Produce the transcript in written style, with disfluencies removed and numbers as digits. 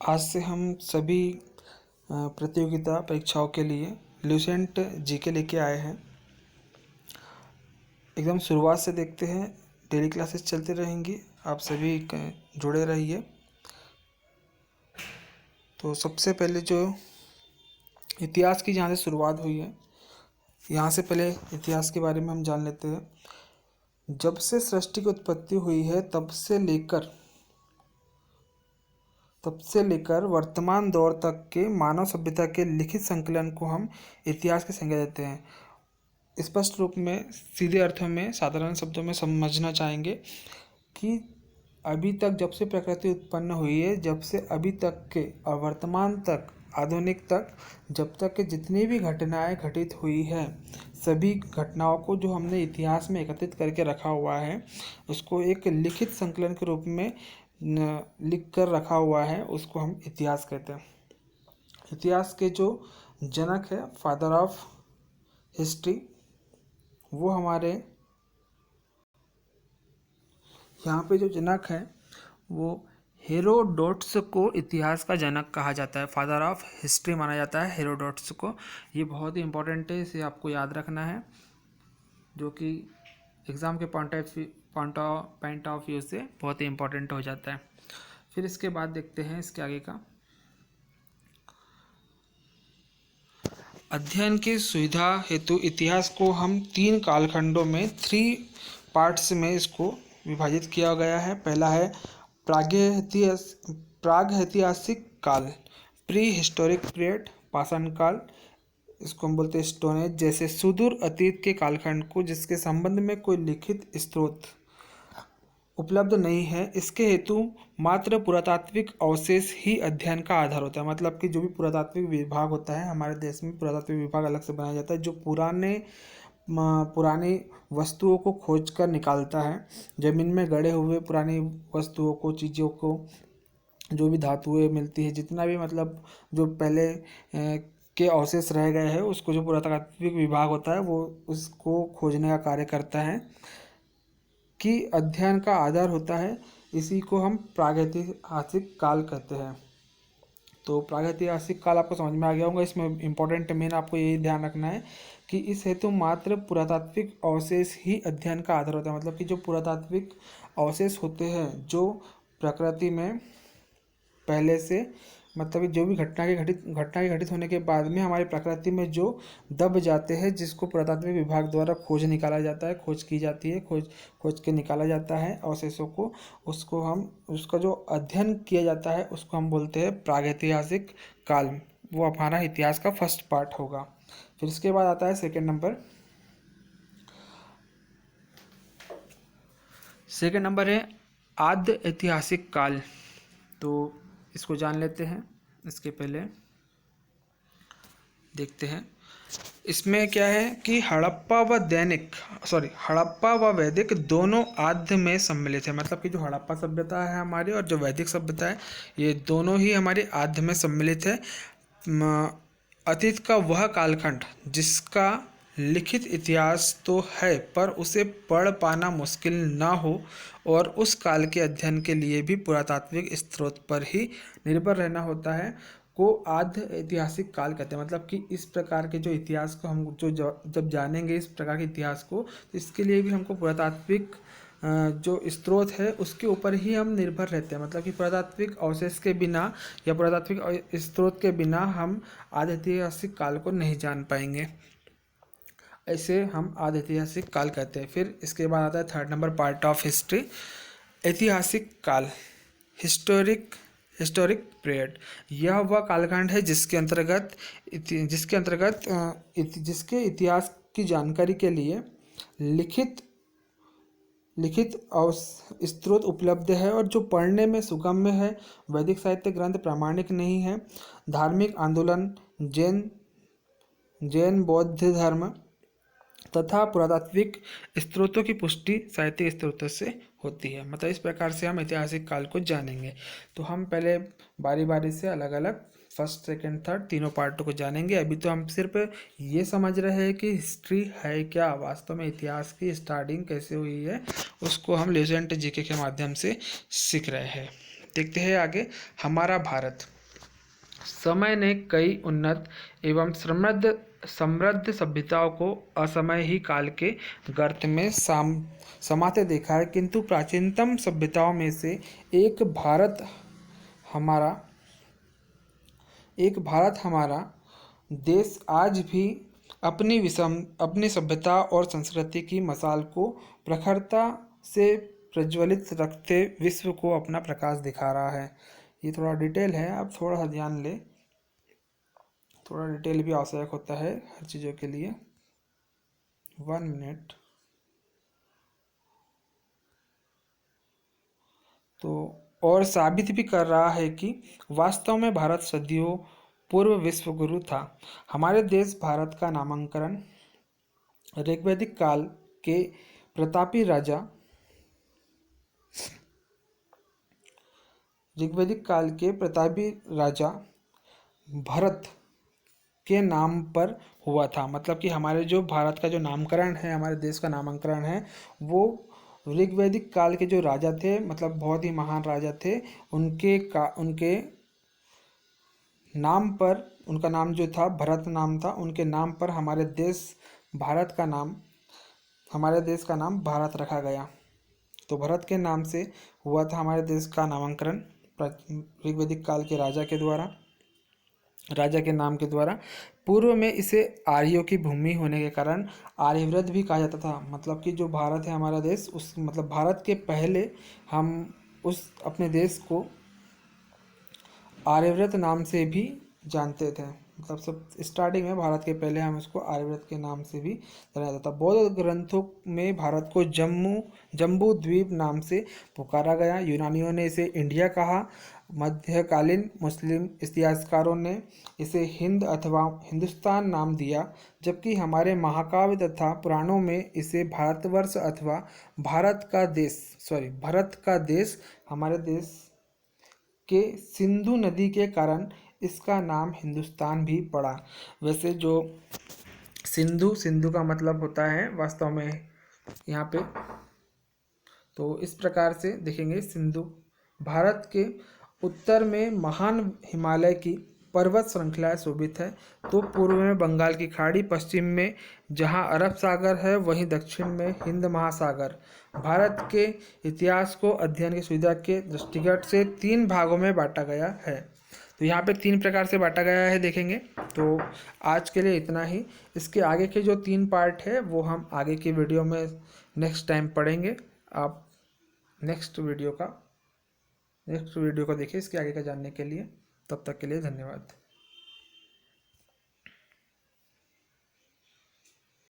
आज से हम सभी प्रतियोगिता परीक्षाओं के लिए ल्यूसेंट जीके लेके आए हैं। एकदम शुरुआत से देखते हैं, डेली क्लासेस चलती रहेंगी, आप सभी जुड़े रहिए। तो सबसे पहले जो इतिहास की जहाँ से शुरुआत हुई है, यहाँ से पहले इतिहास के बारे में हम जान लेते हैं। जब से सृष्टि की उत्पत्ति हुई है तब से लेकर वर्तमान दौर तक के मानव सभ्यता के लिखित संकलन को हम इतिहास की संज्ञा देते हैं। स्पष्ट रूप में, सीधे अर्थों में, साधारण शब्दों में समझना चाहेंगे कि अभी तक, जब से प्रकृति उत्पन्न हुई है, जब से अभी तक के और वर्तमान तक, आधुनिक तक, जब तक के जितनी भी घटनाएं घटित हुई है, सभी घटनाओं को जो हमने इतिहास में एकत्रित करके रखा हुआ है, उसको एक लिखित संकलन के रूप में लिख कर रखा हुआ है, उसको हम इतिहास कहते हैं। इतिहास के जो जनक है, फादर ऑफ हिस्ट्री, वो हमारे यहाँ पे जो जनक है वो हेरोडोटस को इतिहास का जनक कहा जाता है। फादर ऑफ हिस्ट्री माना जाता है हेरोडोटस को। ये बहुत ही इम्पोर्टेंट है, इसे आपको याद रखना है, जो कि एग्ज़ाम के पॉइंट ऑफ व्यू से बहुत ही इम्पोर्टेंट हो जाता है। फिर इसके बाद देखते हैं इसके आगे का। अध्ययन की सुविधा हेतु इतिहास को हम 3 कालखंडों में 3 पार्ट्स में इसको विभाजित किया गया है। पहला है प्रागैतिहासिक काल, प्री हिस्टोरिक पीरियड, पाषाण काल, इसको हम बोलते हैं स्टोन एज, जैसे सुदूर अतीत के कालखंड को जिसके संबंध में कोई लिखित स्रोत उपलब्ध नहीं है। इसके हेतु मात्र पुरातात्विक अवशेष ही अध्ययन का आधार होता है। मतलब कि जो भी पुरातात्विक विभाग होता है, हमारे देश में पुरातात्विक विभाग अलग से बनाया जाता है, जो पुरानी वस्तुओं को खोज कर निकालता है, ज़मीन में गड़े हुए पुरानी वस्तुओं को, चीज़ों को, जो भी धातुएं मिलती है, जितना भी मतलब जो पहले के अवशेष रह गए हैं, उसको जो पुरातात्विक विभाग होता है वो उसको खोजने का कार्य करता है, कि अध्ययन का आधार होता है। इसी को हम प्रागैतिहासिक काल कहते हैं। तो प्रागैतिहासिक काल आपको समझ में आ गया होगा। इसमें इम्पोर्टेंट मेन आपको यही ध्यान रखना है कि इस हेतु मात्र पुरातात्विक अवशेष ही अध्ययन का आधार होता है। मतलब कि जो पुरातात्विक अवशेष होते हैं, जो प्रकृति में पहले से, मतलब जो भी घटना के घटित होने के बाद में हमारी प्रकृति में जो दब जाते हैं, जिसको पुरातात्विक विभाग द्वारा खोज निकाला जाता है, खोज की जाती है, खोज के निकाला जाता है अवशेषों को, उसको हम, उसका जो अध्ययन किया जाता है, उसको हम बोलते हैं प्रागैतिहासिक काल। वो हमारा इतिहास का फर्स्ट पार्ट होगा। फिर इसके बाद आता है सेकेंड नंबर है आद्य ऐतिहासिक काल। तो इसको जान लेते हैं। इसके पहले देखते हैं इसमें क्या है कि हड़प्पा व वैदिक दोनों आद्य में सम्मिलित है। मतलब कि जो हड़प्पा सभ्यता है हमारी और जो वैदिक सभ्यता है, ये दोनों ही हमारे आद्य में सम्मिलित है। अतीत का वह कालखंड जिसका लिखित इतिहास तो है, पर उसे पढ़ पाना मुश्किल ना हो, और उस काल के अध्ययन के लिए भी पुरातात्विक स्रोत पर ही निर्भर रहना होता है, को आद्य ऐतिहासिक काल कहते हैं। मतलब कि इस प्रकार के जो इतिहास को हम जब जानेंगे, इस प्रकार के इतिहास को, तो इसके लिए भी हमको पुरातात्विक जो स्रोत है उसके ऊपर ही हम निर्भर रहते हैं। मतलब कि पुरातात्विक अवशेष के बिना या पुरातात्विक स्रोत के बिना हम आद्य ऐतिहासिक काल को नहीं जान पाएंगे। ऐसे हम आद्य ऐतिहासिक काल कहते हैं। फिर इसके बाद आता है third number, part of history, ऐतिहासिक काल, हिस्टोरिक पीरियड। यह वह कालखंड है जिसके इतिहास की जानकारी के लिए लिखित स्रोत उपलब्ध है और जो पढ़ने में सुगम्य है। वैदिक साहित्य ग्रंथ प्रामाणिक नहीं है। धार्मिक आंदोलन, जैन बौद्ध धर्म तथा पुरातात्विक स्रोतों की पुष्टि साहित्यिक स्रोतों से होती है। मतलब इस प्रकार से हम ऐतिहासिक काल को जानेंगे। तो हम पहले बारी बारी से अलग अलग फर्स्ट, सेकंड, थर्ड तीनों पार्टों को जानेंगे। अभी तो हम सिर्फ ये समझ रहे हैं कि हिस्ट्री है क्या, वास्तव में इतिहास की स्टार्टिंग कैसे हुई है, उसको हम ल्यूसेंट जीके के माध्यम से सीख रहे हैं। देखते हैं आगे। हमारा भारत। समय ने कई उन्नत एवं समृद्ध सभ्यताओं को असमय ही काल के गर्त में समाते देखा है, किंतु प्राचीनतम सभ्यताओं में से एक भारत हमारा एक भारत हमारा देश आज भी अपनी सभ्यता और संस्कृति की मशाल को प्रखरता से प्रज्वलित रखते विश्व को अपना प्रकाश दिखा रहा है। ये थोड़ा डिटेल है, आप थोड़ा सा ध्यान ले। थोड़ा डिटेल भी आवश्यक होता है हर चीज़ों के लिए। 1 मिनट। तो और साबित भी कर रहा है कि वास्तव में भारत सदियों पूर्व विश्व गुरु था। हमारे देश भारत का नामकरण ऋग्वैदिक काल के प्रतापी राजा ऋग्वैदिक काल के प्रतापी राजा भरत के नाम पर हुआ था। मतलब कि हमारे जो भारत का जो नामकरण है, हमारे देश का नामकरण है, वो ऋग्वैदिक काल के जो राजा थे, मतलब बहुत ही महान राजा थे, उनके नाम पर, उनका नाम जो था भरत नाम था, उनके नाम पर हमारे देश का नाम भारत रखा गया। तो भरत के नाम से हुआ था हमारे देश का नामकरण ऋग्वैदिक काल के राजा के नाम के द्वारा। पूर्व में इसे आर्यों की भूमि होने के कारण आर्यव्रत भी कहा जाता था। मतलब कि जो भारत है हमारा देश, उस मतलब भारत के पहले हम उस अपने देश को आर्यव्रत नाम से भी जानते थे। मतलब सब स्टार्टिंग में भारत के पहले हम उसको आर्यव्रत के नाम से भी जाना जाता था। बौद्ध ग्रंथों में भारत को जम्बू द्वीप नाम से पुकारा गया। यूनानियों ने इसे इंडिया कहा। मध्यकालीन मुस्लिम इतिहासकारों ने इसे हिंद अथवा हिंदुस्तान नाम दिया, जबकि हमारे महाकाव्य तथा पुराणों में इसे भारतवर्ष अथवा भारत का देश हमारे देश के सिंधु नदी के कारण इसका नाम हिंदुस्तान भी पड़ा। वैसे जो सिंधु का मतलब होता है वास्तव में यहाँ पे, तो इस प्रकार से देखेंगे। सिंधु भारत के उत्तर में महान हिमालय की पर्वत श्रृंखलाएं शोभित है। तो पूर्व में बंगाल की खाड़ी, पश्चिम में जहां अरब सागर है, वहीं दक्षिण में हिंद महासागर। भारत के इतिहास को अध्ययन की सुविधा के दृष्टिगत से 3 भागों में बांटा गया है। तो यहाँ पे 3 प्रकार से बांटा गया है, देखेंगे। तो आज के लिए इतना ही। इसके आगे के जो 3 पार्ट है वो हम आगे की वीडियो में नेक्स्ट टाइम पढ़ेंगे। आप नेक्स्ट वीडियो को देखिए इसके आगे का जानने के लिए। तब तक के लिए धन्यवाद।